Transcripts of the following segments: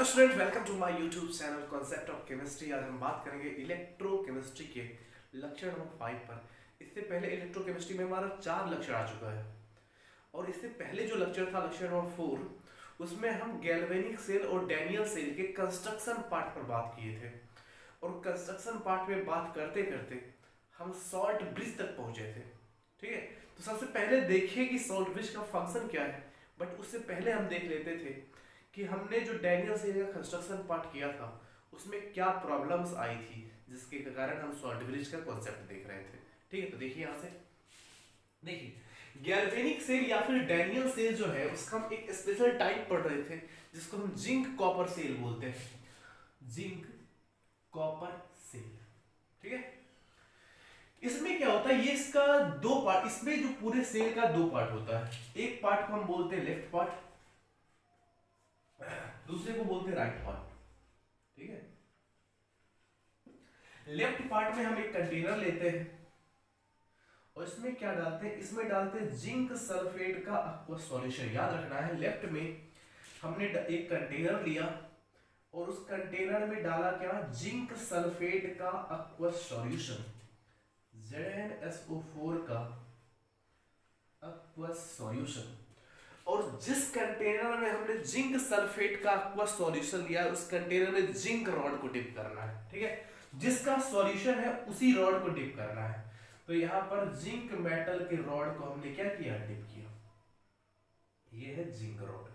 Student, welcome to my YouTube channel concept of chemistry. आज हम बात करेंगे इलेक्ट्रोकेमिस्ट्री के लेक्चर नंबर 5 पर। इससे पहले इलेक्ट्रोकेमिस्ट्री में हमारा 4 लेक्चर आ चुका है और इससे पहले जो लेक्चर था लेक्चर नंबर 4, उसमें हम गैल्वेनिक सेल और डैनियल सेल के कंस्ट्रक्शन पार्ट पर बात किए थे। और कंस्ट्रक्शन पार्ट में बात करते करते हम सॉल्ट ब्रिज तक पहुंचे थे। ठीक है, तो सबसे पहले देखिए कि सॉल्ट ब्रिज का फंक्शन क्या है। बट उससे पहले हम देख लेते थे कि हमने जो डैनियल सेल का कंस्ट्रक्शन पार्ट किया था उसमें क्या प्रॉब्लम्स आई थी जिसके कारण हम सॉल्ट ब्रिज का कॉन्सेप्ट देख रहे थे। ठीक है, तो देखिए यहां से देखिए गैल्वेनिक सेल या फिर डैनियल सेल जो है उसका हम एक स्पेशल टाइप पढ़ रहे थे जिसको हम जिंक कॉपर सेल बोलते हैं। Zinc copper cell. ठीक है, इसमें क्या होता है, ये इसका दो पार्ट, इसमें जो पूरे सेल का दो पार्ट होता है। एक पार्ट को हम बोलते हैं लेफ्ट पार्ट, दूसरे को बोलते हैं राइट पार्ट। ठीक है, लेफ्ट पार्ट में हम एक कंटेनर लेते हैं और इसमें क्या डालते हैं, इसमें डालते हैं जिंक सल्फेट का aqueous सॉल्यूशन। याद रखना है, लेफ्ट में हमने एक कंटेनर लिया और उस कंटेनर में डाला क्या, जिंक सल्फेट का aqueous सॉल्यूशन, ZnSO4 का aqueous सॉल्यूशन। और जिस कंटेनर में हमने जिंक सल्फेट का aqueous सॉल्यूशन लिया उस कंटेनर में जिंक रॉड को डिप करना है। ठीक है, जिसका सॉल्यूशन है उसी रॉड को डिप करना है। तो यहां पर जिंक मेटल के रॉड को हमने क्या किया, डिप किया। ये है जिंक रॉड।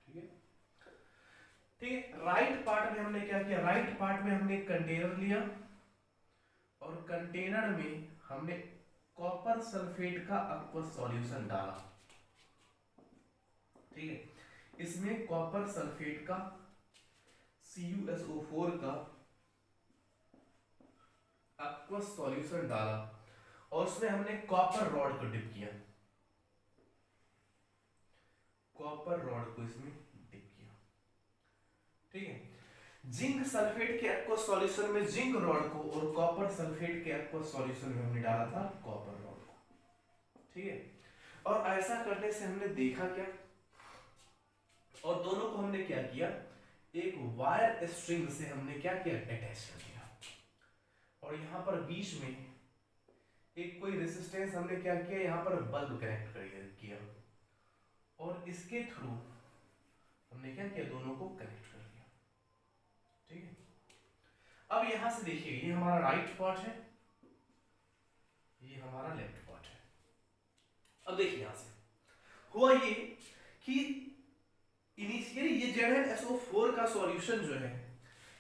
ठीक है, ठीक है। राइट पार्ट में हमने क्या किया, राइट पार्ट में हमने कंटेनर लिया और कंटेनर में हमने कॉपर सल्फेट का aqueous सॉल्यूशन डाला। ठीक है, इसमें कॉपर सल्फेट का CuSO4 का aqueous सॉल्यूशन डाला और उसमें हमने कॉपर रॉड को डिप किया। कॉपर रॉड को इसमें डिप किया। ठीक है, जिंक सल्फेट के aqueous सॉल्यूशन में जिंक रॉड को और कॉपर सल्फेट के aqueous सॉल्यूशन में हमने डाला था कॉपर रॉड को। ठीक है, और ऐसा करने से हमने देखा क्या, और दोनों को हमने क्या किया, एक वायर स्ट्रिंग से हमने क्या किया, अटैच कर दिया। और यहां पर बीच में एक कोई रेजिस्टेंस हमने क्या किया, यहां पर बल्ब कनेक्ट कर किया और इसके थ्रू हमने क्या किया, दोनों को कनेक्ट कर दिया। ठीक है, अब यहां से देखिए ये हमारा राइट पार्ट है, ये हमारा लेफ्ट पार्ट है। अब देखिए यहां से हुआ ये कि इनिशियली ये ZnSO4 का सॉल्यूशन जो है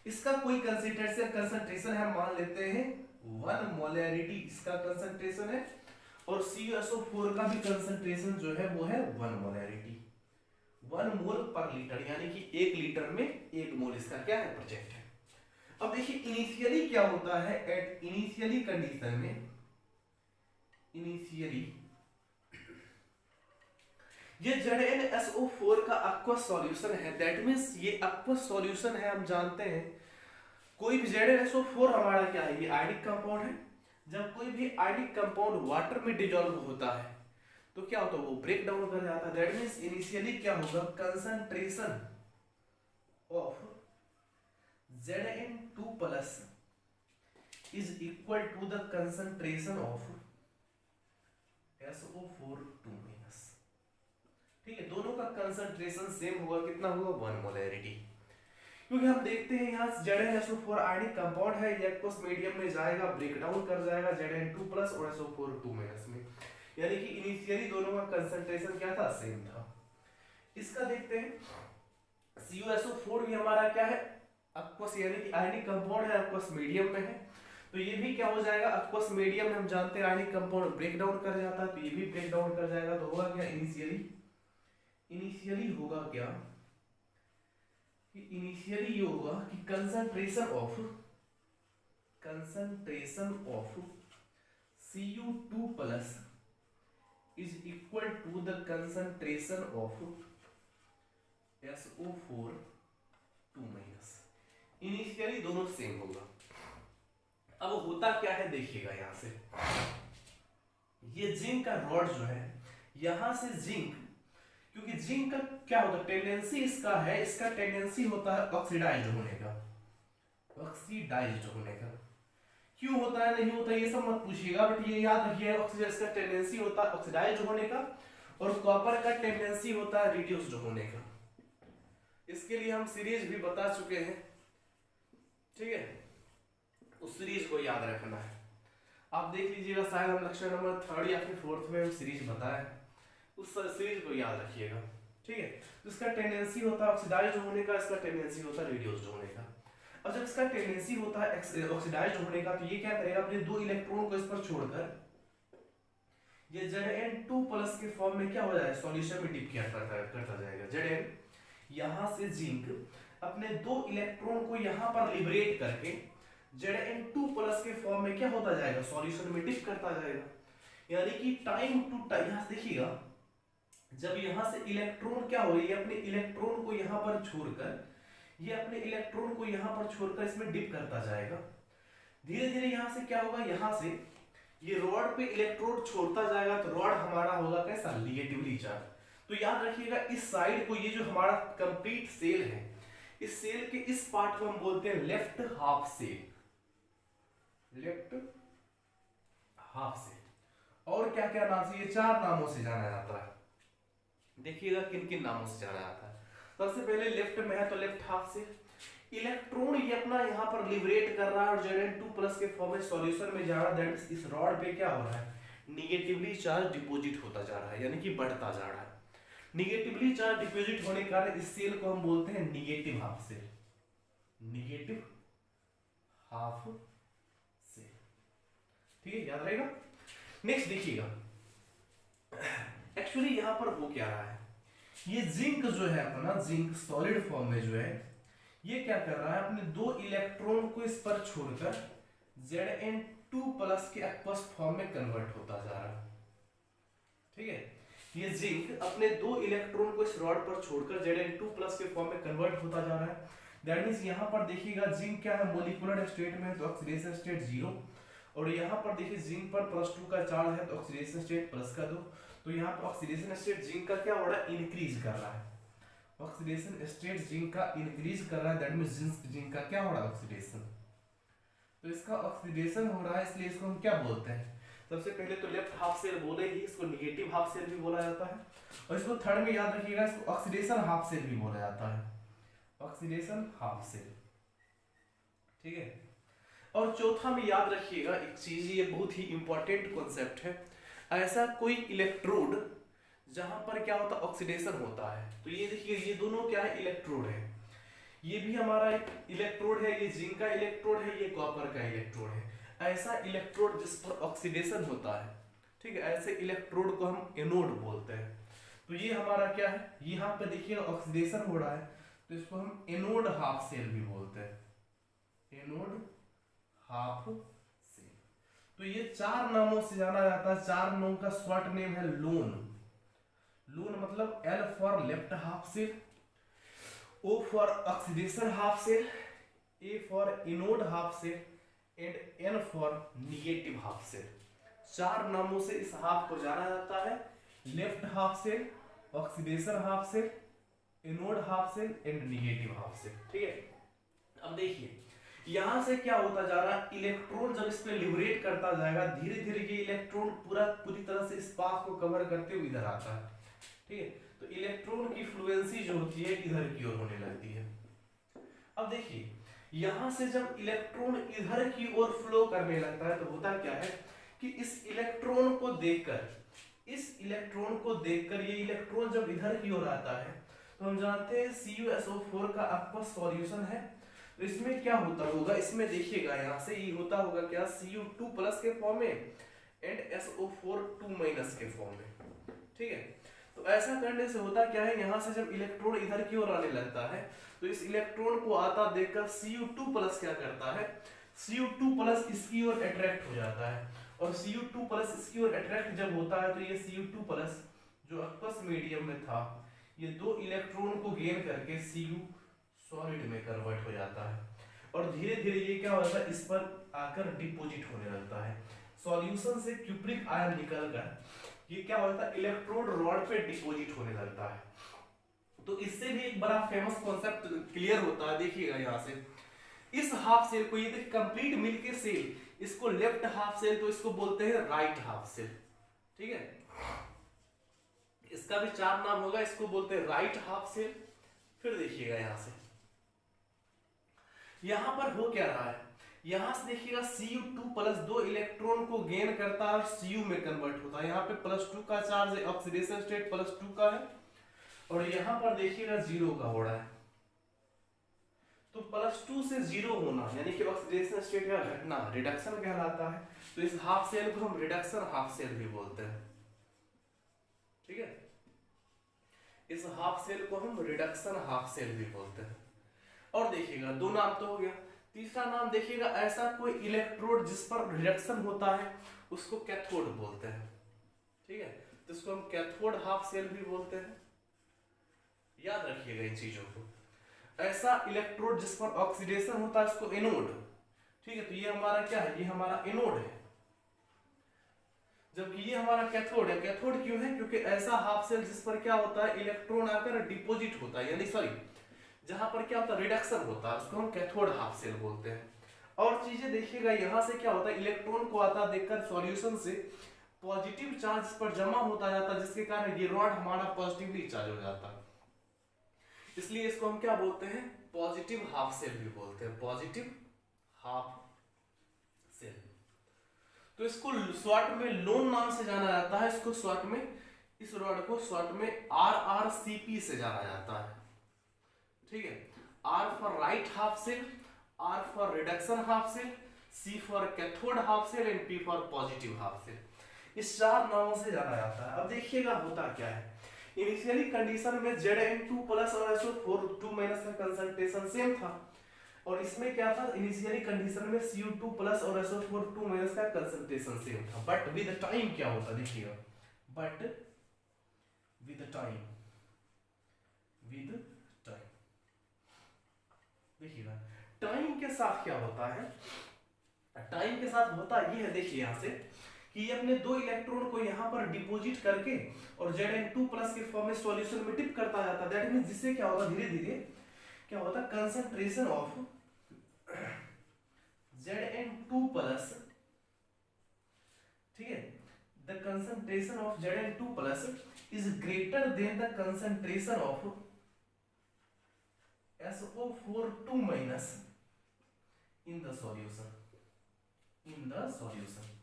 इसका कोई कंसंट्रेशन है, मान लेते हैं 1 मोलैरिटी इसका कंसंट्रेशन है और CuSO4 का भी कंसंट्रेशन जो है वो है 1 मोलैरिटी, 1 मोल पर लीटर, यानी कि 1 लीटर में 1 मोल इसका क्या है, प्रोजेक्ट है। अब देखिए इनिशियली क्या होता है, एट इनिशियली कंडीशन में, इनिशियली ये ZnSO4 का aqueous सॉल्यूशन है, दैट मींस ये aqueous सॉल्यूशन है। हम जानते हैं कोई भी ZnSO4 हमारा क्या है, ये आयनिक कंपाउंड है। जब कोई भी आयनिक कंपाउंड वाटर में डिसॉल्व होता है तो क्या होता है, वो ब्रेक डाउन कर जाता है। दैट मींस इनिशियली क्या होगा, concentration of Zn2 plus is equal to the concentration of SO4 minus. ठीक है, दोनों का कंसंट्रेशन सेम होगा, कितना होगा, 1 मोलैरिटी। क्योंकि हम देखते हैं यहाँ ZnSO4 आयनिक कंपाउंड है, ये एक्वस मीडियम में जाएगा, ब्रेक डाउन कर जाएगा Zn2 प्लस और SO4 माइनस में, यानी कि इनिशियली दोनों का कंसंट्रेशन क्या था, सेम था। इसका देखते हैं, CuSO4 भी हमारा क्या है, एक्वस यानी कि आयनिक कंपाउंड है, एक्वस मीडियम में है, तो ये भी क्या हो जाएगा, एक्वस मीडियम में हम जानते हैं आयनिक कंपाउंड ब्रेक डाउन कर जाता है, तो ये भी ब्रेक डाउन कर जाएगा। तो होगा क्या, इनिशियली होगा क्या कि इनिशियली ये होगा कि concentration of Cu2 plus is equal to the concentration of SO4 minus. Initially दोनों सेम होगा। अब होता क्या है देखिएगा, यहां से ये जिंक का रॉड जो है, यहां से जिंक क्योंकि जिंक का क्या होता है, टेंडेंसी इसका है, इसका टेंडेंसी होता है ऑक्सीडाइज्ड होने का, ऑक्सीडाइज्ड होने का। क्यों होता है नहीं होता ये सब मत पूछिएगा, बट ये याद रखिए ऑक्सीजन का टेंडेंसी होता है ऑक्सीडाइज्ड होने का, और कॉपर का टेंडेंसी होता है रिड्यूस्ड होने का। इसके लिए हम सीरीज भी बता चुके हैं, ठीक है, उस सीरीज को याद रखना है। आप देख लीजिएगा, शायद हम लेक्चर नंबर 3 या फिर 4 में सीरीज बताए, उस सीरीज को याद रखिएगा, ठीक है। तो इसका टेंडेंसी होता है ऑक्सीडाइज्ड होने का, इसका टेंडेंसी होता है रिड्यूस्ड होने का। अब जब इसका टेंडेंसी होता है ऑक्सीडाइज्ड होने का, तो ये क्या करेगा, अपने 2 इलेक्ट्रॉन को इस पर छोड़कर ये Zn2+ के फॉर्म में क्या हो जाएगा, सॉल्यूशन में डिप किया करता जाएगा। Zn यहां से जिंक अपने 2 इलेक्ट्रॉन को यहां पर लिबरेट करके Zn2+ के फॉर्म में क्या होता जाएगा, सॉल्यूशन में डिप करता जाएगा। यानी कि टाइम टू टाइम, यहां देखिएगा, जब यहां से इलेक्ट्रॉन क्या हो रही है, अपने इलेक्ट्रॉन को यहां पर छोड़कर, ये अपने इलेक्ट्रॉन को यहां पर छोड़कर इसमें डिप करता जाएगा। धीरे धीरे यहां से क्या होगा, यहां से ये रॉड पे इलेक्ट्रोड छोड़ता जाएगा, तो रॉड हमारा होगा कैसा, निगेटिवली चार्ज। तो याद रखिएगा, इस साइड को, ये जो हमारा कंप्लीट सेल है, इस सेल के इस पार्ट को हम बोलते हैं left half cell, left half cell. और क्या क्या नाम से, ये 4 नामों से जाना जाता है। देखिएगा किन किन नामों से जाना जाता है। सबसे पहले लेफ्ट में है तो लेफ्ट हाफ सेल, इलेक्ट्रॉन ये अपना यहाँ पर लिबरेट कर रहा है और Zn2+ के फॉर्म में सॉल्यूशन में जा रहा है। दैट मींस इस रॉड पे क्या हो रहा है, निगेटिवली चार्ज डिपॉजिट होता जा रहा है, यानी कि बढ़ता जा रहा है। निगेटिवली चार्ज डिपॉजिट होने के कारण इस सेल को हम बोलते हैं negative half cell, negative half cell, ठीक है, याद रहेगा। नेक्स्ट देखिएगा, एक्चुअली यहां पर हो क्या रहा है, ये जिंक जो है अपना, जिंक सॉलिड फॉर्म में जो है, ये क्या कर रहा है, अपने 2 इलेक्ट्रॉन को इस पर छोड़कर Zn2+ के एक्वस फॉर्म में कन्वर्ट होता जा रहा है, ठीक है। ये जिंक अपने 2 इलेक्ट्रॉन को इस रॉड पर छोड़कर Zn2+ के फॉर्म में कन्वर्ट होता जा रहा है। दैट मींस यहां पर देखिएगा जिंक क्या है, मोलिकुलर स्टेट में है तो ऑक्सीडेशन स्टेट 0, और यहां पर देखिए जिंक पर +2 का चार्ज है तो ऑक्सीडेशन स्टेट +2। तो यहां पर ऑक्सीडेशन स्टेट जिंक का क्या हो रहा है, इंक्रीज कर रहा है, ऑक्सीडेशन स्टेट जिंक का इंक्रीज कर रहा है। दैट मींस जिंक का क्या हो रहा है, ऑक्सीडेशन। तो इसका ऑक्सीडेशन हो रहा है, इसलिए इसको हम क्या बोलते हैं, सबसे पहले तो लेफ्ट हाफ सेल बोले ही, इसको निगेटिव हाफ सेल भी बोला जाता है, और इसको थर्ड में याद रखिएगा, इसको ऑक्सीडेशन हाफ सेल भी बोला जाता है, ऑक्सीडेशन हाफ सेल, ठीक है। और चौथा में याद रखिएगा एक चीज, ये बहुत ही इंपॉर्टेंट कॉन्सेप्ट है, ऐसा कोई इलेक्ट्रोड जहां पर क्या होता है, ऑक्सीडेशन होता है। तो ये देखिए, ये दोनों क्या है, इलेक्ट्रोड है, ये भी हमारा एक इलेक्ट्रोड है, ये जिंक का इलेक्ट्रोड है, ये कॉपर का इलेक्ट्रोड है। ऐसा इलेक्ट्रोड जिस पर ऑक्सीडेशन होता है, ठीक है, ऐसे इलेक्ट्रोड को हम एनोड बोलते हैं। तो ये हमारा क्या है, यहाँ पे देखिए ऑक्सीडेशन हो रहा है, तो इसको हम एनोड हाफ सेल भी बोलते हैं, एनोड हाफ सेल। तो ये 4 नामों से जाना जाता है, 4 नामों का शॉर्ट नेम है लोन। लोन मतलब L for left half cell, O for oxidation half cell, A for anode half cell, and N for negative half cell. 4 नामों से इस हाफ को जाना जाता है, left half cell, oxidation half cell, anode half cell and negative half cell, ठीक है। अब देखिए यहां से क्या होता जा रहा है, इलेक्ट्रॉन जब इस पे लिबरेट करता जाएगा, धीरे धीरे ये इलेक्ट्रॉन पूरी तरह से इस पाथ को कवर करते हुए इधर आता है, ठीक है। तो इलेक्ट्रॉन की फ्लुएंसी जो होती है इधर की ओर होने लगती है। अब देखिए यहां से जब इलेक्ट्रॉन इधर की ओर फ्लो करने लगता है, तो होता क्या है कि इस इलेक्ट्रॉन को देखकर, ये इलेक्ट्रॉन जब इधर की ओर आता है, तो हम जानते हैं CuSO4 का आपका सॉल्यूशन है। तो इसमें क्या होता होगा, इसमें देखिएगा यहाँ से ये होता होगा क्या, Cu2+ के फॉर्म में एंड SO4 2- के फॉर्म में, ठीक है। तो ऐसा करने से होता क्या है, यहाँ से जब इलेक्ट्रॉन इधर की ओर आने लगता है, तो इस इलेक्ट्रॉन को आता देखकर Cu2+ क्या करता है, Cu2+ इसकी ओर अट्रैक्ट हो जाता है, और Cu2+ इसकी ओर अट्रैक्ट जब होता है, तो ये Cu2+ जो aqueous मीडियम में था, ये 2 इलेक्ट्रॉन को गेन करके Cu सॉलिड में कन्वर्ट हो जाता है, और धीरे धीरे ये क्या होता है, इस पर आकर डिपॉजिट होने लगता है। सॉल्यूशन से क्यूप्रिक आयन निकलकर ये क्या होता है, इलेक्ट्रोड रॉड पे डिपोजिट होने लगता है। तो इससे भी एक बड़ा फेमस कॉन्सेप्ट क्लियर होता है, देखिएगा यहाँ से इस हाफ सेल को, ये देखिए कंप्लीट मिल्की सेल, इसको लेफ्ट हाफ सेल तो इसको बोलते हैं राइट हाफ सेल, ठीक है। इसका भी 4 नाम होगा, इसको बोलते हैं राइट हाफ सेल। फिर देखिएगा यहां से, यहां पर हो क्या रहा है, यहां से देखिएगा Cu2 प्लस 2 इलेक्ट्रॉन को गेन करता है और Cu में कन्वर्ट होता है। यहाँ पे +2 का चार्ज है, ऑक्सीडेशन स्टेट +2 का है, और यहां पर देखिएगा 0 का हो रहा है। तो +2 से 0 होना यानी कि ऑक्सीडेशन स्टेट का घटना रिडक्शन कहलाता है। तो इस हाफ सेल को हम रिडक्शन हाफ सेल भी बोलते हैं, ठीक है। इस हाफ सेल को हम रिडक्शन हाफ सेल भी बोलते हैं। और देखिएगा 2 नाम तो हो गया, तीसरा नाम देखिएगा ऐसा कोई इलेक्ट्रोड जिस पर रिडक्शन होता है उसको कैथोड बोलते हैं, ठीक है। तो इसको हम कैथोड हाफ सेल भी बोलते हैं, याद रखिएगा इन चीजों को। ऐसा इलेक्ट्रोड जिस पर ऑक्सीडेशन होता है इसको एनोड, ठीक है। तो ये हमारा क्या है, ये हमारा एनोड है, जबकि ये हमारा कैथोड है। कैथोड क्यों है, क्योंकि ऐसा हाफ सेल जिस पर क्या होता है, इलेक्ट्रॉन आकर डिपॉजिट होता है, यानी सॉरी जहां पर क्या होता है रिडक्शन होता है, उसको हम कैथोड हाफ सेल बोलते हैं। और चीजें देखिएगा यहां से क्या होता है, इलेक्ट्रॉन को आता देखकर सॉल्यूशन से पॉजिटिव चार्ज पर जमा होता जाता है, जिसके कारण ये रॉड हमारा पॉजिटिवली चार्ज हो जाता है। इसलिए इसको हम क्या बोलते हैं, पॉजिटिव हाफ सेल भी बोलते हैं, पॉजिटिव हाफ सेल। तो इसको शॉर्ट में लोन नाम से जाना जाता है, इसको शॉर्ट में, इस रॉड को शॉर्ट में RRCP से जाना जाता है, ठीक है। R for right half cell, R for reduction half cell, C for cathode half cell and P for positive half cell. इस 4 नामों से जाना जाता है। अब देखिएगा होता क्या है, इनिशियली कंडीशन में Zn2 प्लस और SO4 2 माइनस का कंसंट्रेशन सेम था, और इसमें क्या था, इनिशियली कंडीशन में Cu2 प्लस और SO4 2 माइनस का कंसंट्रेशन सेम था। बट विद टाइम क्या होता देखिएगा, but with time, with time देखिएगा टाइम के साथ क्या होता है, टाइम के साथ होता ये है, देखिए यहां से कि ये अपने 2 इलेक्ट्रॉन को यहां पर डिपॉजिट करके और Zn2 प्लस के फॉर्म में सॉल्यूशन में डिप करता जाता है। दैट मींस जिससे क्या होता धीरे धीरे क्या होता, कंसंट्रेशन ऑफ Zn2 प्लस, ठीक है, the concentration of Zn2 plus is greater than the concentration of SO4 2 minus in the solution, in the solution.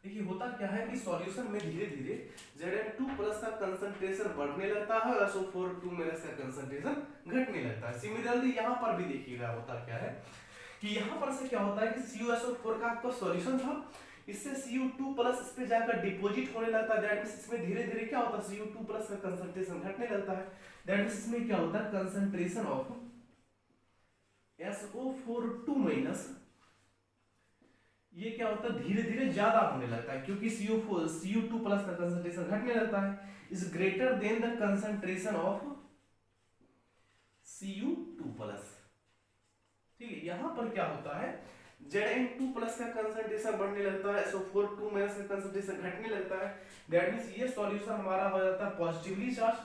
देखिए होता क्या है कि सॉल्यूशन में धीरे धीरे Zn2 प्लस का कंसंट्रेशन बढ़ने लगता है और SO4 2 माइनस का कंसंट्रेशन घटने लगता है। सिमिलरली यहाँ पर भी देखिएगा होता क्या है कि यहाँ पर से क्या होता है कि CuSO4 का आपका सॉल्यूशन था, इससे Cu2 प्लस इस पे जाकर डिपॉजिट होने लगता है। दैट मींस इसमें धीरे धीरे क्या होता है, Cu2 प्लस का कंसंट्रेशन घटने लगता है। दैट मींस इसमें क्या होता है, कंसंट्रेशन ऑफ SO4 2 माइनस ये क्या होता है धीरे धीरे ज्यादा होने लगता है, क्योंकि Cu2 प्लस का कंसंट्रेशन घटने लगता है, is greater than the concentration of Cu2 plus, ठीक है। यहां पर क्या होता है, Zn2 प्लस का कंसंट्रेशन बढ़ने लगता है, SO4 2 माइनस का कंसंट्रेशन घटने लगता है। दैट मींस ये सॉल्यूशन हमारा हो जाता है पॉजिटिवली चार्ज,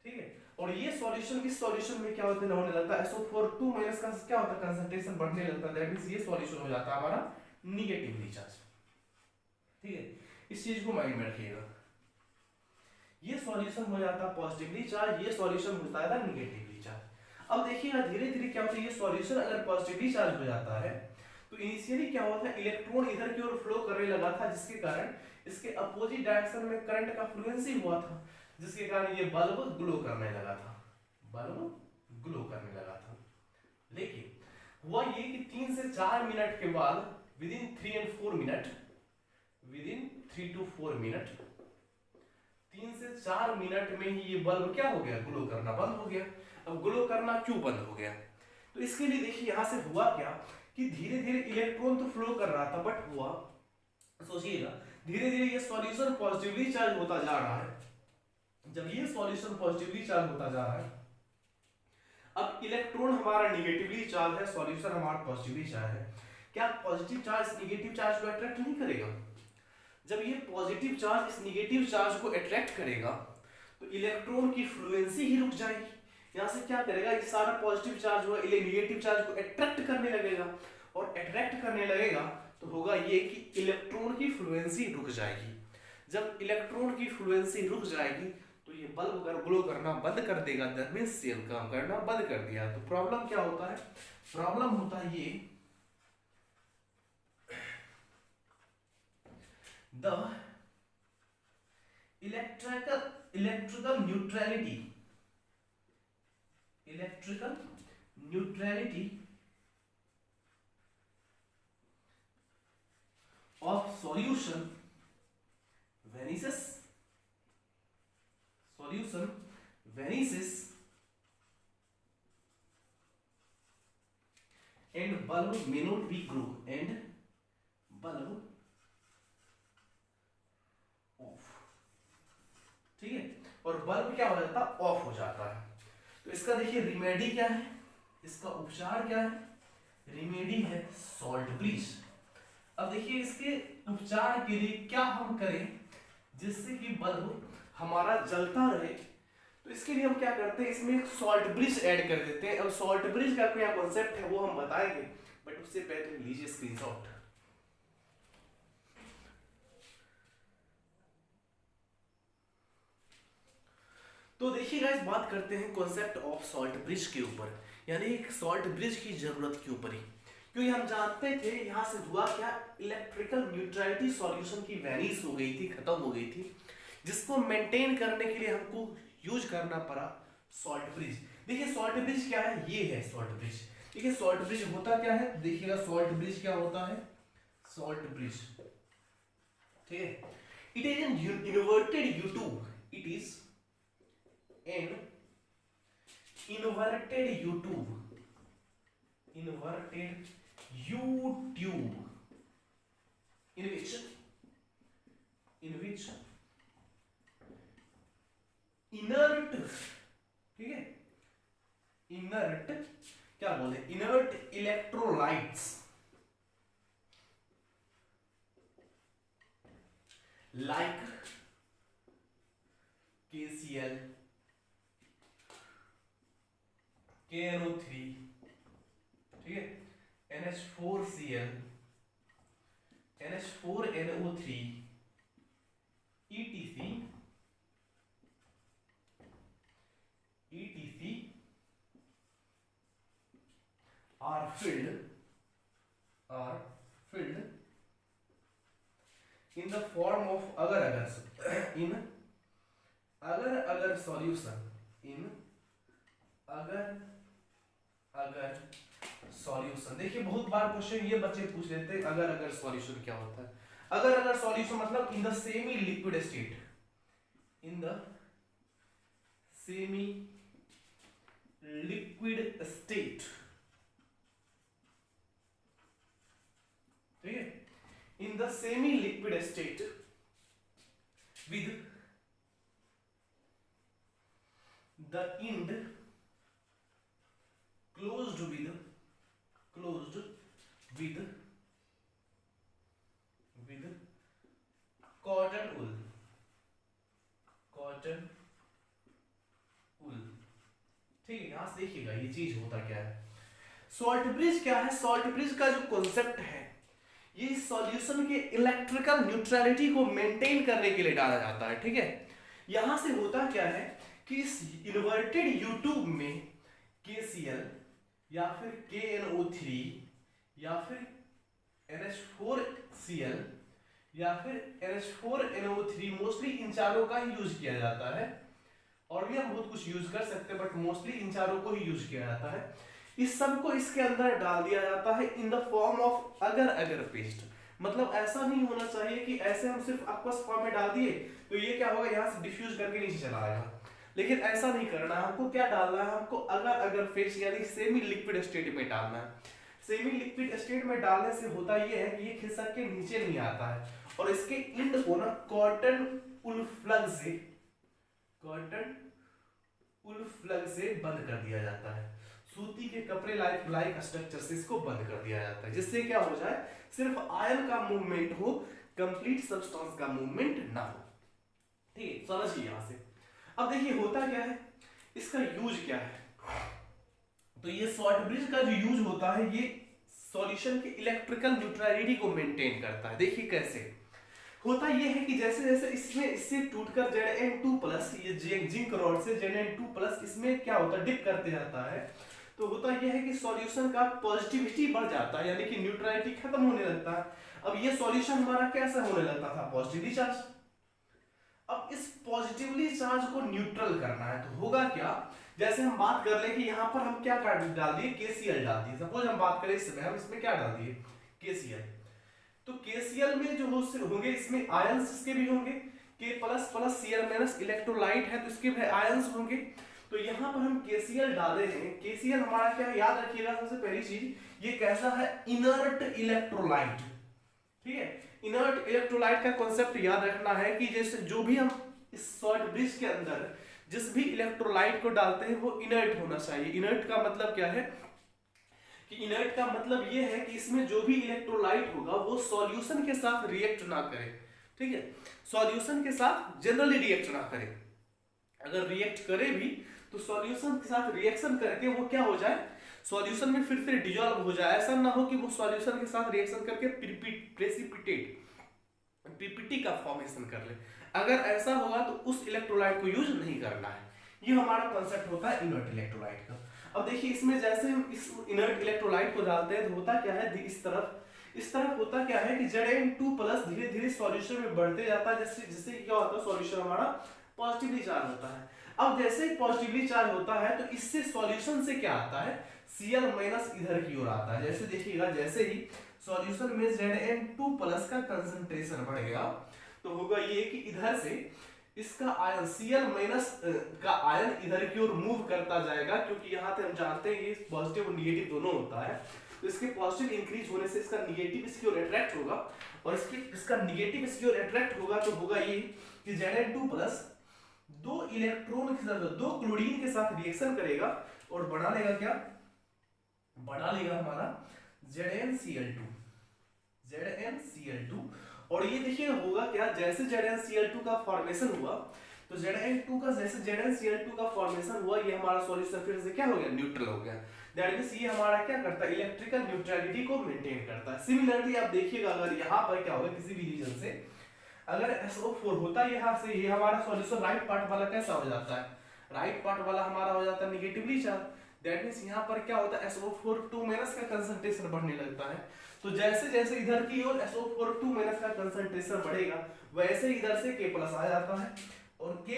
ठीक है। और ये सॉल्यूशन इस सॉल्यूशन में क्या होता है होने लगता है, SO4 2 माइनस का क्या होता है कंसंट्रेशन बढ़ने लगता है। दैट मींस ये सॉल्यूशन हो जाता है हमारा नेगेटिवली चार्ज, ठीक है। इस चीज को माइंड में रखिएगा, ये सॉल्यूशन हो जाता है पॉजिटिवली चार्ज, ये सॉल्यूशन होता है नेगेटिवली चार्ज। अब देखिएगा धीरे धीरे क्या होता है, ये सॉल्यूशन अगर पॉजिटिवली चार्ज हो जाता है तो इनिशियली क्या हुआ था, इलेक्ट्रॉन इधर की ओर फ्लो करने लगा था, जिसके कारण इसके अपोजिट डायरेक्शन में करंट का फ्लुएंसी हुआ था, जिसके कारण ये बल्ब ग्लो करने लगा था, बल्ब ग्लो करने लगा था। लेकिन हुआ ये कि 3 से 4 मिनट के बाद within 3 and 4 minute, within 3 to 4 minute, 3 से 4 मिनट में ही ये बल्ब क्या हो गया, ग्लो करना बंद हो गया। अब ग्लो करना क्यों बंद हो गया, तो इसके लिए देखिए यहां से हुआ क्या कि धीरे धीरे इलेक्ट्रॉन तो फ्लो कर रहा था, बट हुआ सोचिएगा धीरे धीरे ये सॉल्यूशन पॉजिटिवली चार्ज होता जा रहा है। जब ये सॉल्यूशन पॉजिटिवली चार्ज होता जा रहा है, अब इलेक्ट्रॉन हमारा नेगेटिवली चार्ज है, सॉल्यूशन हमारा पॉजिटिवली चार्ज है। क्या पॉजिटिव चार्ज निगेटिव चार्ज को अट्रैक्ट नहीं करेगा? जब ये पॉजिटिव चार्ज इस निगेटिव चार्ज को अट्रैक्ट करेगा तो इलेक्ट्रॉन की फ्लुएंसी ही रुक जाएगी। यहाँ से क्या करेगा, ये सारा पॉजिटिव चार्ज हुआ निगेटिव चार्ज को अट्रैक्ट करने लगेगा, और अट्रैक्ट करने लगेगा तो होगा ये कि इलेक्ट्रॉन की फ्लुएंसी रुक जाएगी। जब इलेक्ट्रॉन की फ्लुएंसी रुक जाएगी तो ये बल्ब अगर ग्लो करना बंद कर देगा, दैट मींस सेल काम करना बंद कर दिया। तो प्रॉब्लम क्या होता है? प्रॉब्लम होता है ये, the electrical neutrality of solution vanishes and bulb may not be grow and bulb off। ठीक है, और बल्ब क्या हो जाता है? ऑफ हो जाता है। तो इसका देखिए रिमेडी क्या है, इसका उपचार क्या है? रिमेडी है सॉल्ट ब्लीच। अब देखिए इसके उपचार के लिए क्या हम करें जिससे कि बल्ब हमारा जलता रहे। तो इसके लिए हम क्या करते हैं, इसमें एक सॉल्ट ब्रिज ऐड कर देते हैं। अब सॉल्ट ब्रिज का क्या कॉन्सेप्ट है वो हम बताएंगे, बट उससे पहले लीजिए स्क्रीनशॉट। तो देखिए गाइस, बात करते हैं कॉन्सेप्ट ऑफ सॉल्ट ब्रिज के ऊपर, यानी एक सॉल्ट ब्रिज की जरूरत के ऊपर ही। क्योंकि हम जानते थे यहां से हुआ क्या, इलेक्ट्रिकल न्यूट्रलिटी सॉल्यूशन की वैनिश हो गई थी, खत्म हो गई थी, जिसको मेंटेन करने के लिए हमको यूज करना पड़ा सॉल्ट ब्रिज। देखिए सॉल्ट ब्रिज क्या है, ये है सॉल्ट ब्रिज। देखिए सॉल्ट ब्रिज होता क्या है, देखिएगा सॉल्ट ब्रिज क्या होता है, सॉल्ट ब्रिज, ठीक है, it is an inverted U-tube, it is an inverted U-tube in which inert, ठीक है, inert क्या बोलते हैं, inert electrolytes like KCl, KNO3, ठीक है, NH4Cl, NH4NO3, etc are filled in the form of agar solution, in अगर solution. देखिए बहुत बार क्वेश्चन ये बच्चे पूछ लेते हैं अगर सॉल्यूशन क्या होता है। अगर सॉल्यूशन मतलब in the semi liquid state, in the semi liquid state, ठीक है, in the semi liquid state with the end closed with cotton wool, ठीक है। यहां से देखिएगा ये चीज होता क्या है, सॉल्ट ब्रिज क्या है, सॉल्ट ब्रिज का जो कॉन्सेप्ट है, ये सॉल्यूशन के इलेक्ट्रिकल न्यूट्रलिटी को मेंटेन करने के लिए डाला जाता है, ठीक है। यहां से होता क्या है कि इस इन्वर्टेड U-tube में KCl या फिर KNO3 या फिर NH4Cl या फिर NH4NO3, मोस्टली इन चारों का ही यूज किया जाता है, और भी हम बहुत कुछ यूज कर सकते हैं, बट मोस्टली इन चारों को ही यूज किया जाता है। इस सब को इसके अंदर डाल दिया जाता है इन द फॉर्म ऑफ अगर पेस्ट। मतलब ऐसा नहीं होना चाहिए कि ऐसे हम सिर्फ aqueous फॉर्म में डाल दिए तो ये क्या होगा, यहाँ से डिफ्यूज करके नीचे चला आएगा, लेकिन ऐसा नहीं करना है। हमको क्या डालना है, हमको अगर फेज यानी सेमी लिक्विड स्टेट में डालना है। सेमी लिक्विड स्टेट में डालने से होता ये है कि ये खिसक के नीचे नहीं आता है, और इसके इंड को ना कॉटन वूल प्लग से बंद कर दिया जाता है। सूती के कपड़े लाइक स्ट्रक्चर से इसको बंद कर दिया जाता है, जिससे क्या हो जाए, सिर्फ आयन का मूवमेंट हो, कंप्लीट सब्सटेंस का मूवमेंट ना हो। ठीक है, समझिए यहां से। अब देखिए होता क्या है, इसका यूज क्या है। तो ये शॉर्ट ब्रिज का जो यूज होता है, ये सॉल्यूशन के इलेक्ट्रिकल न्यूट्रलिटी को मेंटेन करता है। देखिए कैसे होता ये है कि जैसे जैसे इसमें इससे टूटकर Zn2+ ये जिंक रॉड से Zn2+ इसमें क्या होता है, डिप करते जाता है, तो होता यह है कि सॉल्यूशन का पॉजिटिविटी बढ़ जाता है, यानी कि न्यूट्रलिटी खत्म होने लगता है। अब ये सॉल्यूशन हमारा कैसा होने लगता था, पॉजिटिवली चार्ज। अब इस पॉजिटिवली चार्ज को न्यूट्रल करना है, तो होगा क्या, जैसे हम बात कर ले कि यहाँ पर हम क्या डाल दिए, KCl डाल दिए। सपोज हम बात करें इस समय, हम इसमें क्या डाल दिए, KCl। तो KCl में जो होंगे, इसमें आयंस इसके भी होंगे, K++ Cl- इलेक्ट्रोलाइट है तो इसके भी आयंस होंगे। तो यहाँ पर हम KCl डाले हैं। KCl हमारा क्या है, याद रखिएगा सबसे पहली चीज, ये कैसा है, इनर्ट इलेक्ट्रोलाइट। ठीक है, इनर्ट इलेक्ट्रोलाइट का कॉन्सेप्ट याद रखना है कि जैसे जो भी हम इस शॉर्ट ब्रिज के अंदर जिस भी इलेक्ट्रोलाइट को डालते हैं वो इनर्ट होना चाहिए। इनर्ट का मतलब क्या है कि इनर्ट का मतलब ये है कि इसमें जो भी इलेक्ट्रोलाइट होगा वो सॉल्यूशन के साथ रिएक्ट ना करे। ठीक है, सॉल्यूशन के साथ जनरली रिएक्ट ना करे, अगर रिएक्ट करे भी तो सॉल्यूशन के साथ रिएक्शन करके वो क्या हो जाए, सॉल्यूशन में फिर से डिजॉल्व हो जाए। ऐसा ना हो कि वो सॉल्यूशन के साथ रिएक्शन करके प्रेसिपिटेट पीपीटी का फॉर्मेशन कर ले। अगर ऐसा होगा तो उस इलेक्ट्रोलाइट को यूज नहीं करना है। ये हमारा कॉन्सेप्ट होता है इनर्ट इलेक्ट्रोलाइट का। अब देखिए इसमें जैसे हम इस इनर्ट इलेक्ट्रोलाइट को डालते हैं तो होता क्या है, इस तरफ होता क्या है कि Zn2+ धीरे धीरे सॉल्यूशन में बढ़ते जाता है, जिससे क्या होता है, सॉल्यूशन हमारा पॉजिटिवली चार्ज होता है। अब जैसे ही पॉजिटिवली चार्ज होता है तो इससे सॉल्यूशन से क्या आता है, Cl- इधर की ओर आता है। जैसे देखिएगा, जैसे ही सॉल्यूशन में Zn2+ का कंसंट्रेशन बढ़ गया तो होगा ये कि इधर से इसका आयन Cl- का आयन इधर की ओर मूव करता जाएगा, क्योंकि यहाँ पे हम जानते हैं ये पॉजिटिव और निगेटिव दोनों होता है। तो इसके पॉजिटिव इंक्रीज होने से इसका निगेटिव इसकी ओर अट्रैक्ट होगा, और इसका निगेटिव इसकी ओर अट्रैक्ट होगा तो होगा ये कि Zn2+ दो इलेक्ट्रॉन के साथ, दो क्लोरीन के साथ रिएक्शन करेगा और बना लेगा क्या, बना लेगा हमारा ZnCl2। और ये देखिए होगा क्या, जैसे ZnCl2 का फॉर्मेशन हुआ तो Zn2 का जैसे ZnCl2 का फॉर्मेशन हुआ, ये हमारा सॉल्यूशन फिर से क्या हो गया, न्यूट्रल हो गया। दैट मींस ये हमारा क्या करता है, इलेक्ट्रिकल न्यूट्रलिटी को मेंटेन करता है। सिमिलरली आप देखिएगा, अगर यहाँ पर क्या होगा, किसी भी रीजन से अगर SO4 होता है यहाँ से, ये हमारा सॉल्यूशन राइट पार्ट वाला कैसा हो जाता है, राइट पार्ट वाला हमारा हो जाता है निगेटिवली चार्ज। दैट मींस यहाँ पर क्या होता है, SO4 का कंसंट्रेशन बढ़ने लगता है। तो जैसे जैसे इधर की ओर SO4 का कंसंट्रेशन बढ़ेगा, वैसे इधर से K+ आ जाता है, और K+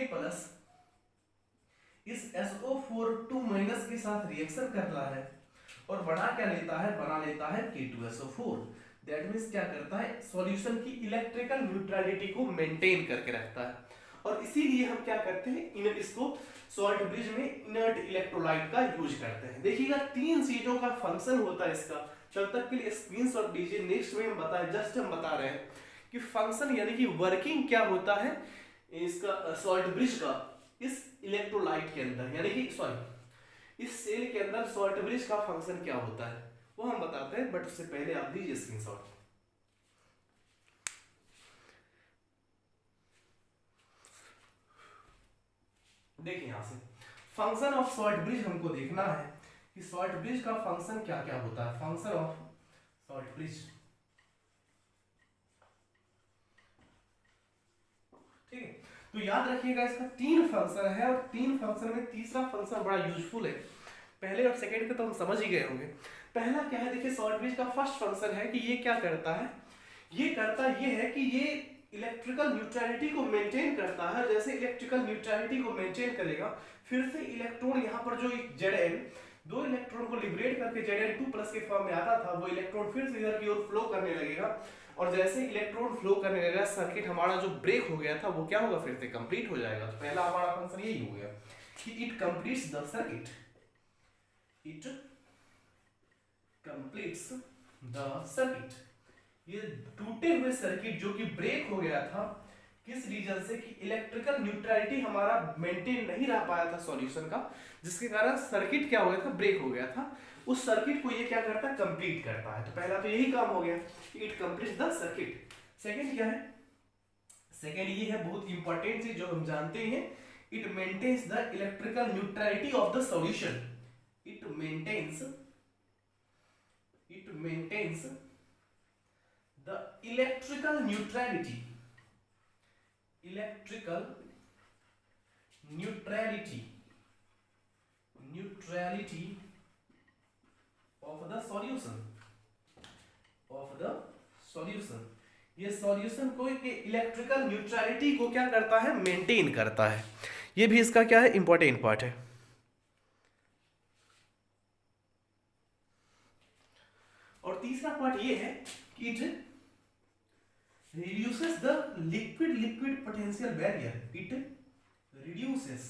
इस SO4 के साथ रिएक्शन कर रहा है और बना क्या लेता है, बना लेता है K2SO4। दैट मींस क्या करता है, सॉल्यूशन की इलेक्ट्रिकल न्यूट्रलिटी को मेंटेन करके रखता है। और इसीलिए हम क्या करते हैं, इसको सॉल्ट ब्रिज में इनर्ट इलेक्ट्रोलाइट का यूज करते हैं। देखिएगा 3 चीजों का फंक्शन होता है इसका, तब तक के लिए स्क्रीनशॉट लीजिए, नेक्स्ट में हम बता रहे हैं कि फंक्शन यानी कि वर्किंग क्या होता है इसका, सॉल्ट ब्रिज का इस इलेक्ट्रोलाइट के अंदर, यानी कि सॉरी इस सेल के अंदर सॉल्ट ब्रिज का फंक्शन क्या होता है वो हम बताते हैं, बट उससे पहले आप लीजिए स्क्रीनशॉट। देखिए यहां से फंक्शन ऑफ सॉल्ट ब्रिज हमको देखना है कि सॉल्ट ब्रिज का फंक्शन क्या क्या होता है। फंक्शन ऑफ सॉल्ट ब्रिज, ठीक है, तो याद रखिएगा इसका 3 फंक्शन है, और 3 फंक्शन में तीसरा फंक्शन बड़ा यूजफुल है। पहले और सेकंड के तो हम समझ ही गए होंगे। पहला क्या है, देखिए सॉल्ट ब्रिज का फर्स्ट फंक्शन है कि ये क्या करता है, ये करता ये है कि ये इलेक्ट्रिकल न्यूट्रलिटी को मेंटेन करता है। जैसे इलेक्ट्रिकल न्यूट्रलिटी को मेंटेन करेगा, फिर से इलेक्ट्रॉन यहाँ पर जो Zn दो इलेक्ट्रॉन को लिबरेट करके Zn2+ के फॉर्म में आता था, वो इलेक्ट्रॉन फिर से इधर की ओर फ्लो करने लगेगा, और जैसे इलेक्ट्रॉन फ्लो करने लगेगा, सर्किट हमारा जो ब्रेक हो गया था वो क्या होगा, फिर से कंप्लीट हो जाएगा। तो पहला हमारा फंक्शन यही हो गया कि it completes the circuit, it completes the circuit. ये टूटे हुए सर्किट जो कि ब्रेक हो गया था किस रीजन से कि इलेक्ट्रिकल न्यूट्रलिटी हमारा मेंटेन नहीं रह पाया था सॉल्यूशन का, जिसके कारण सर्किट क्या हो गया था, ब्रेक हो गया था। उस सर्किट को ये क्या करता है, कंप्लीट करता है। तो पहला तो यही काम हो गया, it completes the circuit. Second क्या है, सेकंड ये है बहुत इंपॉर्टेंट चीज जो हम जानते हैं, it maintains the electrical neutrality of the solution. It maintains the electrical neutrality of the solution. ये सॉल्यूशन को इलेक्ट्रिकल न्यूट्रलिटी को क्या करता है, मेंटेन करता है। ये भी इसका क्या है, इंपॉर्टेंट पार्ट है। और तीसरा पार्ट ये है कि it reduces the liquid potential barrier. It reduces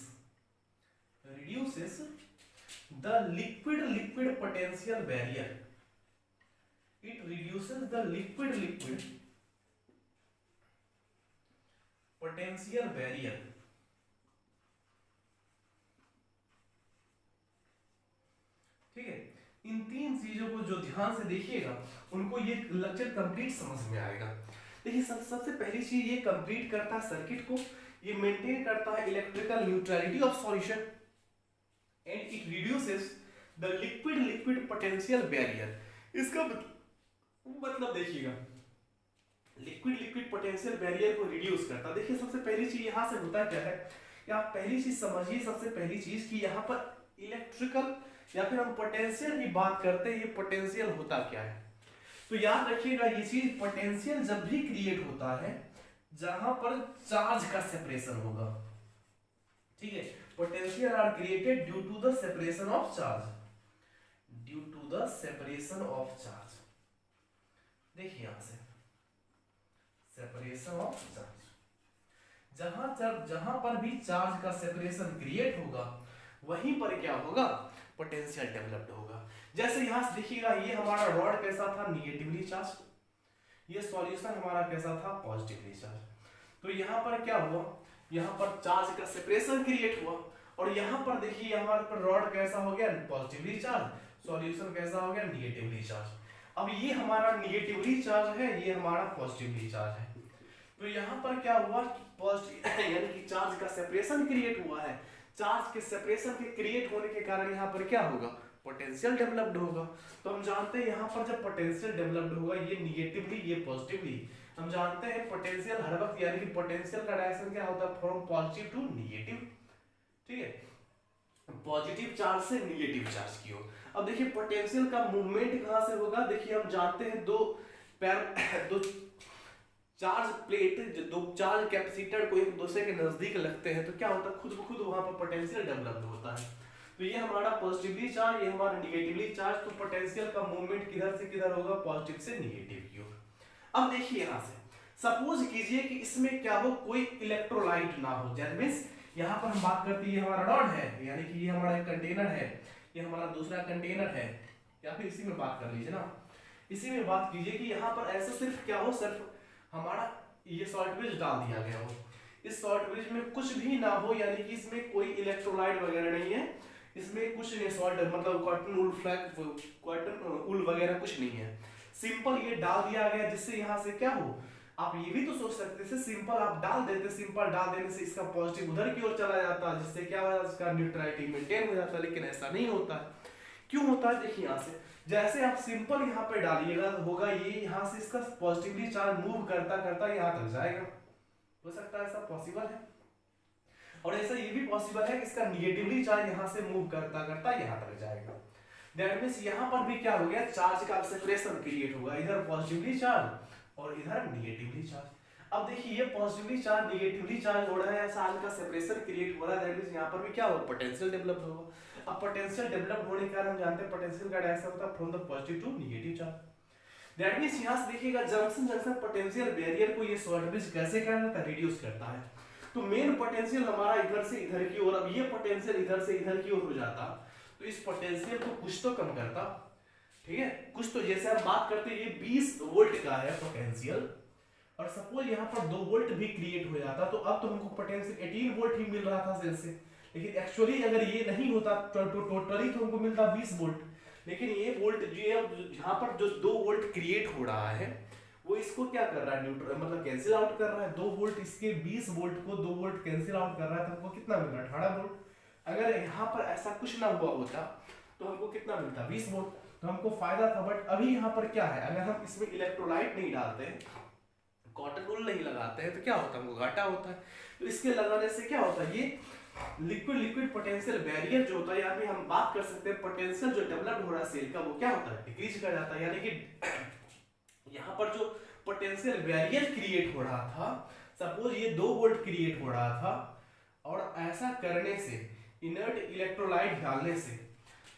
the liquid potential barrier. It reduces the liquid potential barrier. ठीक है, इन तीन चीजों को जो ध्यान से देखिएगा उनको ये लेक्चर कंप्लीट समझ में आएगा। देखिए सबसे पहली चीज ये कंप्लीट करता है सर्किट को, ये मेंटेन करता है electrical neutrality of solution and it reduces the liquid potential barrier. इसका मतलब देखिएगा, लिक्विड पोटेंशियल बैरियर को रिड्यूस करता है। देखिए सबसे पहली चीज यहां से होता क्या है कि आप पहली चीज समझिए, सबसे पहली चीज कि यहां पर इलेक्ट्रिकल या फिर हम पोटेंशियल की बात करते हैं, ये पोटेंशियल होता क्या है। तो याद रखिएगा ये चीज, पोटेंशियल जब भी क्रिएट होता है जहां पर चार्ज का सेपरेशन होगा। ठीक है, potential are created due to the separation of charge, देखिए यहां से सेपरेशन ऑफ चार्ज, जहां पर भी चार्ज का सेपरेशन क्रिएट होगा वहीं पर क्या होगा, पोटेंशियल डेवलप्ड होगा। जैसे यहां से देखिएगा ये हमारा रॉड कैसा था, निगेटिवली चार्ज, ये सॉल्यूशन हमारा कैसा था, पॉजिटिवली चार्ज। तो यहां पर क्या हुआ, यहां पर चार्ज का सेपरेशन क्रिएट हुआ और यहां पर देखिए हमारे पर रॉड कैसा हो गया, पॉजिटिवली चार्ज, सॉल्यूशन कैसा हो गया, निगेटिवली चार्ज। अब ये हमारा निगेटिवली चार्ज है, ये हमारा पॉजिटिवली चार्ज है। तो यहां पर क्या हुआ, पॉजिटिव यानी कि चार्ज का सेपरेशन क्रिएट हुआ है। चार्ज के सेपरेशन के क्रिएट होने के कारण यहां पर क्या होगा, पोटेंशियल डेवलप्ड होगा। तो हम जानते हैं यहां पर जब पोटेंशियल डेवलप्ड होगा, ये निगेटिवली ये पॉजिटिवली, हम जानते हैं पोटेंशियल हर वक्त यानी कि पोटेंशियल का डायरेक्शन क्या होता है, फ्रॉम पॉजिटिव टू निगेटिव। ठीक है, पॉजिटिव चार्ज से निगेटिव चार्ज की ओर। अब देखिए पोटेंशियल का मूवमेंट कहां से होगा, देखिए हम जानते हैं दो चार्ज प्लेट, दो चार्ज कैपेसिटर को एक दूसरे के नजदीक लगते हैं तो क्या होता है, खुद ब खुद वहां पर पोटेंशियल डेवलप होता है। तो ये हमारा पॉजिटिवली चार्ज, ये हमारा निगेटिवली चार्ज, तो पोटेंशियल का मूवमेंट किधर से किधर होगा, पॉजिटिव से निगेटिव की ओर। अब देखिए यहां से सपोज कीजिए कि इसमें क्या हो, कोई इलेक्ट्रोलाइट ना हो, दैट मींस यहां पर हम बात करते हैं ये हमारा रॉड है, यानी कि ये हमारा एक कंटेनर है, ये हमारा दूसरा कंटेनर है, या फिर इसी में बात कर लीजिए ना, इसी में बात कीजिए कि यहाँ पर ऐसा सिर्फ क्या हो, सिर्फ हमारा ये सॉल्ट ब्रिज डाल दिया गया हो, इस सॉल्ट ब्रिज में कुछ भी ना हो, यानी कि इसमें कोई इलेक्ट्रोलाइट वगैरह नहीं है, इसमें कुछ नहीं, सॉल्ट मतलब cotton wool flag, cotton wool वगैरह कुछ नहीं है, सिंपल ये डाल दिया गया, जिससे यहाँ से क्या हो, आप ये भी तो सोच सकते थे सिंपल आप डाल देते, सिंपल डाल देने से इसका पॉजिटिव उधर की ओर चला जाता, जिससे क्या हो जाता, इसका न्यूट्रलिटी मेंटेन हो जाता, लेकिन ऐसा नहीं होता है। क्यों होता है, देखिए यहाँ से जैसे आप सिंपल यहाँ पे डालिएगा तो होगा ये, यहाँ से इसका पॉजिटिवली चार्ज मूव करता करता यहाँ तक जाएगा, हो सकता है ऐसा पॉसिबल है, और ऐसा ये भी पॉसिबल है कि इसका निगेटिवली चार्ज यहाँ से मूव करता करता यहाँ तक जाएगा। दैट मींस यहाँ पर भी क्या हो गया, चार्ज का सेपरेशन क्रिएट होगा, इधर पॉजिटिवली चार्ज और इधर निगेटिवली चार्ज। अब देखिए ये पॉजिटिवली चार्ज निगेटिवली चार्ज हो रहा है, चार्ज का सेपरेशन क्रिएट हो रहा है, दैट मींस यहाँ पर भी क्या होगा, पोटेंशियल डेवलप होगा। अब पोटेंशियल डेवलप होने के कारण हम जानते हैं पोटेंशियल का डायरेक्शन होता है from the positive to negative charge. That means यहां से देखिएगा जंक्शन पोटेंशियल बैरियर को ये सॉल्ट ब्रिज कैसे करता है, रिड्यूस करता है। तो मेन पोटेंशियल हमारा इधर से इधर की ओर, अब ये पोटेंशियल इधर से इधर की ओर हो जाता, तो इस पोटेंशियल को कुछ तो कम करता, ठीक है, कुछ तो, जैसे हम बात करते हैं ये 20 वोल्ट का है पोटेंशियल, और सपोज यहाँ पर 2 वोल्ट भी क्रिएट हो जाता, तो अब तो हमको पोटेंशियल 18 वोल्ट ही मिल रहा था सेल से, लेकिन एक्चुअली अगर ये नहीं होता तो टोटली तो हमको मिलता 20 वोल्ट। लेकिन ये वोल्ट जो यहाँ पर जो 2 वोल्ट क्रिएट हो रहा है वो इसको क्या कर रहा है, न्यूट्रल मतलब कैंसिल आउट कर रहा है। 2 वोल्ट इसके 20 वोल्ट को 2 वोल्ट कैंसिल आउट कर रहा है, तो हमको कितना मिल रहा है 18 वोल्ट। अगर यहाँ पर ऐसा कुछ ना हुआ होता तो हमको कितना मिलता 20 वोल्ट, तो हमको फायदा था। बट अभी यहाँ पर क्या है, अगर हम इसमें इलेक्ट्रोलाइट नहीं डालते हैं, कॉटन वूल नहीं लगाते हैं, तो क्या होता है, हमको घाटा होता है। तो इसके लगाने से क्या होता है, ये लिक्विड पोटेंशियल बैरियर जो होता है, यहाँ पे हम बात कर सकते हैं पोटेंशियल जो डेवलप हो रहा है सेल का, वो क्या होता है, डिक्रीज कर जाता है। यानी कि यहाँ पर जो पोटेंशियल बैरियर क्रिएट हो रहा था, सपोज ये 2 वोल्ट क्रिएट हो रहा था, और ऐसा करने से इनर्ट इलेक्ट्रोलाइट डालने से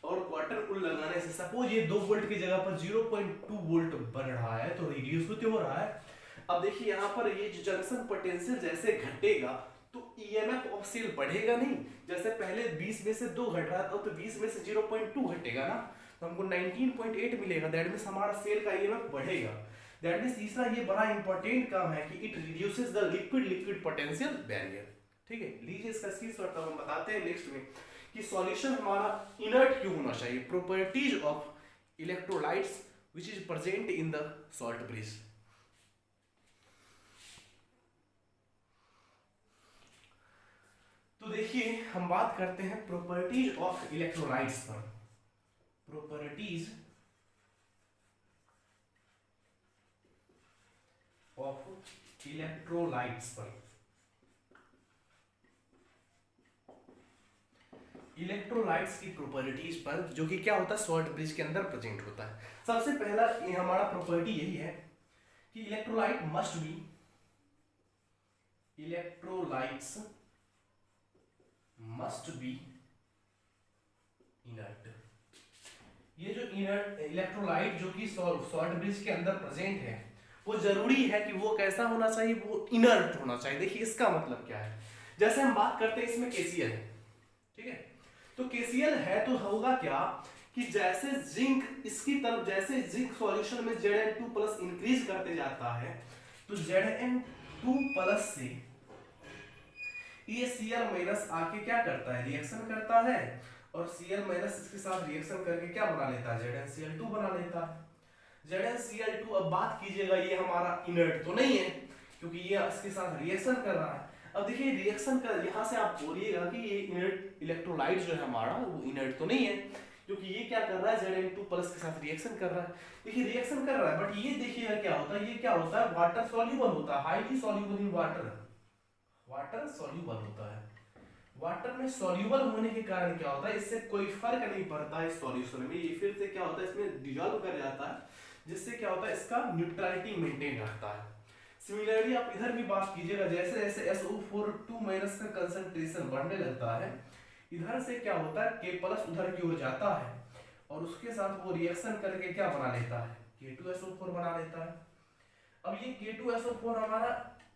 और क्वार्टर वूल लगाने से सपोज ये 2 वोल्ट की जगह पर 0.2 वोल्ट बढ़ रहा है, तो रिड्यूस हो रहा है। अब देखिए यहाँ पर ये जो जंक्शन पोटेंशियल जैसे घटेगा तो ईएमएफ ऑफ सेल बढ़ेगा नहीं। जैसे पहले 20 में से 2 घट रहा था, तो 20 में से 0.2 घटेगा ना, तो हमको 19.8 मिलेगा। दैट मींस हमारा सेल का ईएमएफ बढ़ेगा। दैट मींस तीसरा ये बड़ा इंपॉर्टेंट काम है कि it reduces the liquid potential barrier. ठीक है, लीजिए इसका स्क्रीनशॉट हम बताते हैं नेक्स्ट में कि सॉल्यूशन हमारा इनर्ट क्यों होना चाहिए। Properties of electrolytes which is present in the salt bridge. तो देखिए हम बात करते हैं प्रॉपर्टीज ऑफ इलेक्ट्रोलाइट्स पर। प्रॉपर्टीज ऑफ इलेक्ट्रोलाइट्स पर। इलेक्ट्रोलाइट्स की प्रॉपर्टीज पर, जो कि क्या होता है, सॉल्ट ब्रिज के अंदर प्रेजेंट होता है। सबसे पहला ये हमारा प्रॉपर्टी यही है कि electrolyte must be, electrolytes must be inert. ये जो इनर्ट इलेक्ट्रोलाइट जो कि सॉल्ट ब्रिज के अंदर प्रेजेंट है, वो जरूरी है कि वो कैसा होना चाहिए, वो इनर्ट होना चाहिए। देखिए इसका मतलब क्या है, जैसे हम बात करते हैं इसमें केसीएल है, ठीक है, तो केसीएल है तो होगा क्या कि जैसे जिंक इसकी तरफ, जैसे जिंक सॉल्यूशन में Zn2 प्लस इंक्रीज करते जाता है, तो Zn2 प्लस से ये Cl माइनस आके क्या करता है, रिएक्शन करता है, और Cl माइनस इसके साथ रिएक्शन करके क्या बना लेता है, ZnCl2 बना लेता है। ZnCl2, अब बात कीजिएगा ये हमारा इनर्ट तो नहीं है क्योंकि ये इसके साथ रिएक्शन कर रहा है। अब देखिए रिएक्शन कर, यहाँ से आप बोलिएगा कि ये इनर्ट इलेक्ट्रोलाइट जो है हमारा वो इनर्ट तो नहीं है, क्योंकि ये क्या कर रहा है, Zn2 प्लस के साथ रिएक्शन कर रहा है। देखिए रिएक्शन कर रहा है, बट ये देखिएगा क्या होता है, ये क्या होता है, वाटर सॉल्यूबल होता है, highly soluble in water, water soluble होता है। वाटर में सॉल्यूबल होने के कारण क्या होता है, इससे कोई फर्क नहीं पड़ता इस सॉल्यूशन में, ये फिर से क्या होता है, इसमें डिसॉल्व कर जाता है, जिससे क्या होता है, इसका न्यूट्रलिटी मेंटेन रहता है। सिमिलरली आप इधर भी बात कीजिएगा, जैसे जैसे SO4 2- का कंसंट्रेशन बढ़ने लगता है, इधर से क्या होता है, K+ उधर की ओर जाता है, और उसके साथ वो रिएक्शन करके क्या बना लेता है, K2SO4 बना लेता है। अब ये K2SO4 हमारा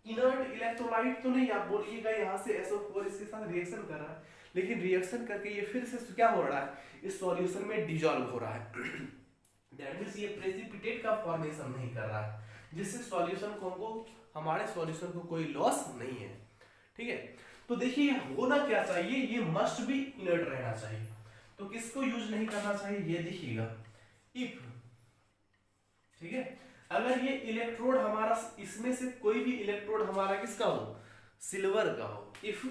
इनर्ट इलेक्ट्रोलाइट तो नहीं, आप बोलिएगा यहाँ से SO4 इसके साथ रिएक्शन कर रहा है, लेकिन रिएक्शन करके ये फिर से क्या हो रहा है, इस सॉल्यूशन में डिसॉल्व हो रहा है। दैट मींस ये प्रेसिपिटेट का फॉर्मेशन नहीं कर रहा है, जिससे सॉल्यूशन को हमको, हमारे सॉल्यूशन को कोई लॉस नहीं है। ठीक है, तो देखिए होना क्या चाहिए, ये मस्ट भी इनर्ट रहना चाहिए। तो किसको यूज नहीं करना चाहिए, ये देखिएगा, इफ, ठीक है, अगर ये इलेक्ट्रोड हमारा, इसमें से कोई भी इलेक्ट्रोड हमारा किसका हो, सिल्वर का हो, if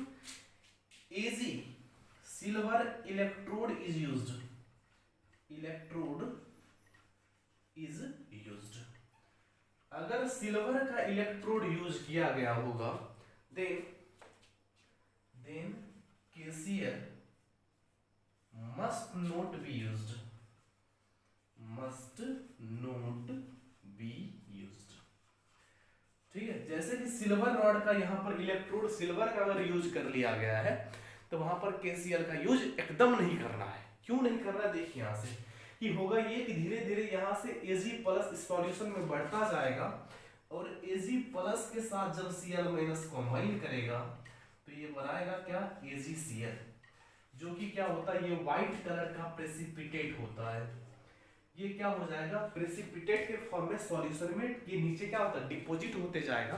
Ag silver electrode is used, electrode is used, अगर सिल्वर का इलेक्ट्रोड यूज किया गया होगा, then KCl must not be used, must not be used। ठीक है, जैसे कि सिल्वर रॉड का यहाँ पर इलेक्ट्रोड सिल्वर का अगर यूज कर लिया गया है, तो वहां पर KCl का यूज एकदम नहीं करना है। क्यों नहीं करना है, देखिए यहाँ से कि होगा ये कि धीरे धीरे यहाँ से Ag+ इस सॉल्यूशन में बढ़ता जाएगा, और Ag+ के साथ जब Cl- कंबाइन करेगा तो ये बनाएगा क्या, AgCl, जो कि क्या होता है, ये व्हाइट कलर का प्रेसिपिटेट होता है। ये क्या हो जाएगा, प्रेसिपिटेट के फॉर्म में सॉल्यूशन में ये नीचे क्या होता है, डिपॉजिट होते जाएगा,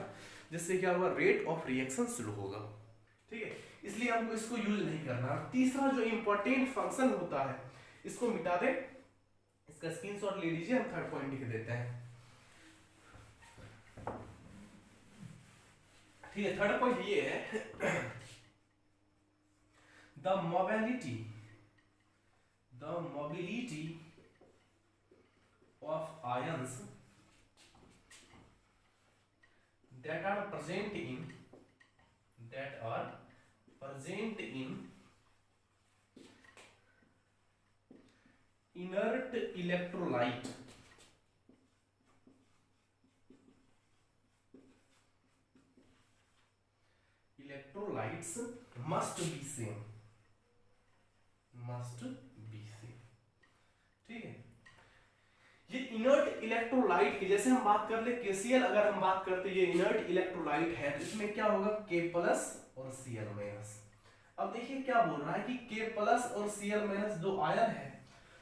जिससे क्या होगा, रेट ऑफ रिएक्शन स्लो होगा। ठीक है, इसलिए हमको इसको यूज नहीं करना। तीसरा जो इंपॉर्टेंट फंक्शन होता है इसको मिटा दे, इसका स्क्रीनशॉट ले लीजिए, हम थर्ड पॉइंट लिख देते हैं। ठीक है, थर्ड पॉइंट ये है the mobility of ions that are present in inert electrolyte must be same। ठीक है, ये इनर्ट इलेक्ट्रोलाइट की जैसे हम बात कर ले KCl, अगर हम बात करते ये इनर्ट इलेक्ट्रोलाइट है, इसमें क्या होगा, K प्लस और Cl माइनस। अब देखिए क्या बोल रहा है कि K प्लस और Cl माइनस दो आयन है,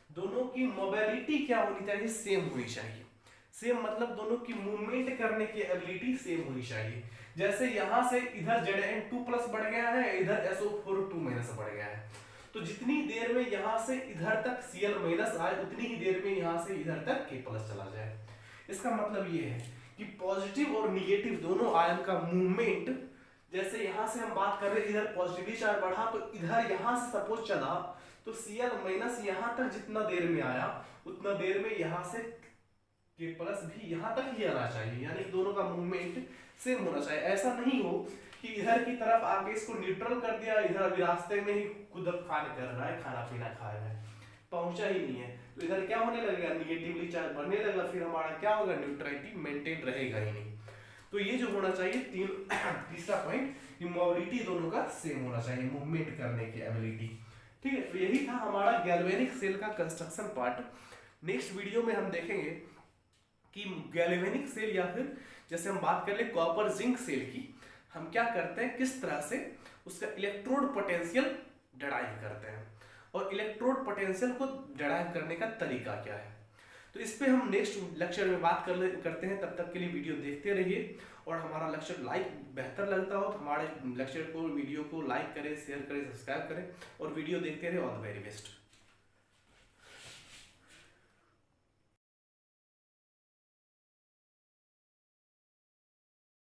दोनों की मोबिलिटी क्या होनी चाहिए, सेम होनी चाहिए। सेम मतलब दोनों की मूवमेंट करने की एबिलिटी सेम होनी चाहिए। जैसे यहां से इधर Zn2 प्लस बढ़ गया है, इधर SO4 2 माइनस बढ़ गया है, तो जितनी देर में यहां से इधर तक Cl माइनस आए उतनी ही देर में यहां से इधर तक K प्लस चला जाए। इसका मतलब ये है कि पॉजिटिव और निगेटिव दोनों आयन का मूवमेंट, जैसे यहां से हम बात कर रहे हैं इधर पॉजिटिव चार्ज बढ़ा तो इधर यहां से सपोज चला तो Cl माइनस यहां तक जितना देर में आया उतना देर में यहां से K प्लस भी यहां तक ही आना चाहिए, यानी दोनों का मूवमेंट सेम होना चाहिए। ऐसा नहीं हो कि इधर की तरफ आके इसको न्यूट्रल कर दिया, इधर अभी रास्ते में ही खुद खाने कर रहा है, खाना पीना खा रहा है, पहुंचा ही नहीं है, तो इधर क्या होने लगेगा, निगेटिवली चार्ज बढ़ने लगेगा, फिर हमारा क्या होगा, न्यूट्रलिटी मेंटेन रहेगा ही नहीं। तो ये जो होना चाहिए तीसरा पॉइंट, मोबिलिटी दोनों का सेम होना चाहिए, मूवमेंट करने की एबिलिटी। ठीक है, तो यही था हमारा गैल्वेनिक सेल का कंस्ट्रक्शन पार्ट। नेक्स्ट वीडियो में हम देखेंगे कि गैल्वेनिक सेल या फिर जैसे हम बात कर ले कॉपर जिंक सेल की, हम क्या करते हैं, किस तरह से उसका इलेक्ट्रोड पोटेंशियल डिराइव करते हैं और इलेक्ट्रोड पोटेंशियल को डिराइव करने का तरीका क्या है। तो इस पे हम नेक्स्ट लेक्चर में बात करते हैं। तब तक के लिए वीडियो देखते रहिए, और हमारा लेक्चर लाइक बेहतर लगता हो तो हमारे लेक्चर को, वीडियो को लाइक करें, शेयर करें, सब्सक्राइब करें और वीडियो देखते रहे। All the very best.